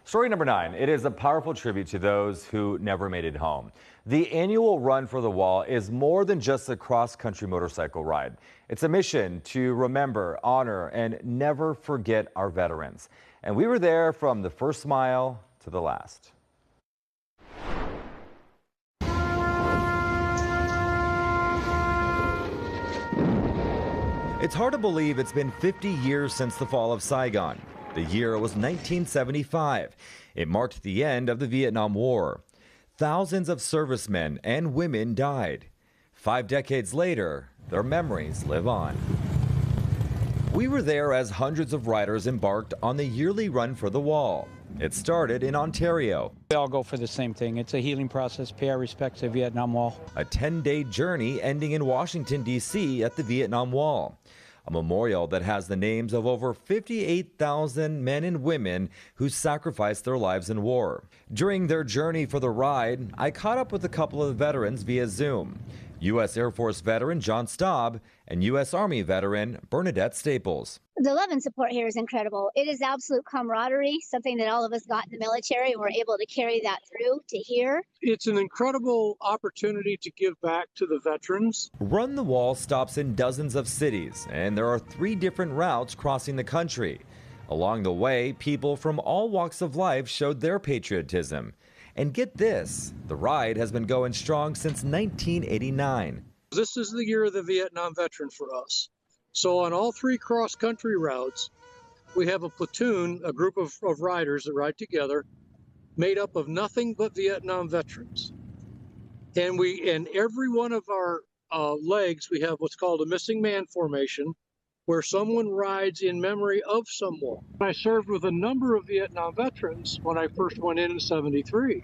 Story number 9. It is a powerful tribute to those who never made it home. The annual Run for the Wall is more than just a cross-country motorcycle ride. It's a mission to remember, honor, and never forget our veterans. And we were there from the first mile to the last. It's hard to believe it's been 50 years since the fall of Saigon. The year was 1975. It marked the end of the Vietnam War. Thousands of servicemen and women died. 5 decades later, their memories live on. We were there as hundreds of riders embarked on the yearly Run for the Wall. It started in Ontario. We all go for the same thing. It's a healing process, pay our respects to Vietnam Wall. A 10-day journey ending in Washington, D.C. at the Vietnam Wall. A memorial that has the names of over 58,000 men and women who sacrificed their lives in war. During their journey for the ride, I caught up with a couple of veterans via Zoom. U.S. Air Force veteran John Staub and U.S. Army veteran Bernadette Staples. The love and support here is incredible. It is absolute camaraderie, something that all of us got in the military, and we're able to carry that through to here. It's an incredible opportunity to give back to the veterans. Run the Wall stops in dozens of cities, and there are 3 different routes crossing the country. Along the way, people from all walks of life showed their patriotism. And get this, the ride has been going strong since 1989. This is the year of the Vietnam veteran for us. So on all 3 cross-country routes, we have a platoon, a group of riders that ride together, made up of nothing but Vietnam veterans. And in every one of our legs, we have what's called a missing man formation, where someone rides in memory of someone. I served with a number of Vietnam veterans when I first went in 73.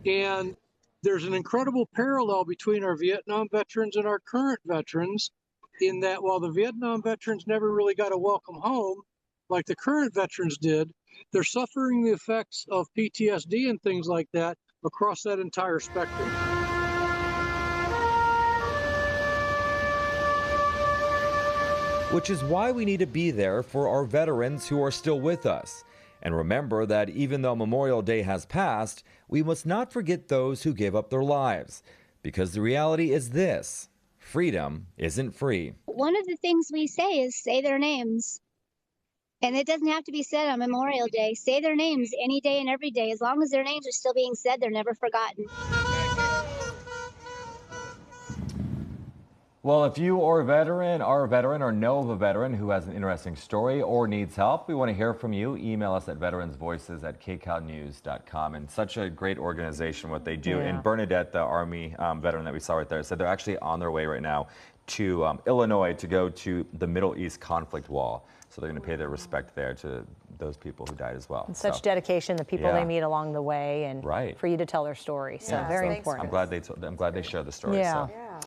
And there's an incredible parallel between our Vietnam veterans and our current veterans, in that while the Vietnam veterans never really got a welcome home like the current veterans did, they're suffering the effects of PTSD and things like that across that entire spectrum. Which is why we need to be there for our veterans who are still with us. And remember that even though Memorial Day has passed, we must not forget those who gave up their lives. Because the reality is this: freedom isn't free. One of the things we say is say their names. And it doesn't have to be said on Memorial Day. Say their names any day and every day. As long as their names are still being said, they're never forgotten. Well, if you are a veteran, or know of a veteran who has an interesting story or needs help, we want to hear from you. Email us at veteransvoices@kcalnews.com. And such a great organization, what they do. Yeah. And Bernadette, the Army veteran that we saw right there, said they're actually on their way right now to Illinois to go to the Middle East conflict wall. So they're going to pay their respect there to those people who died as well. And such dedication, the people they meet along the way, and for you to tell their story. So very important. I'm glad they share the story. Yeah. So.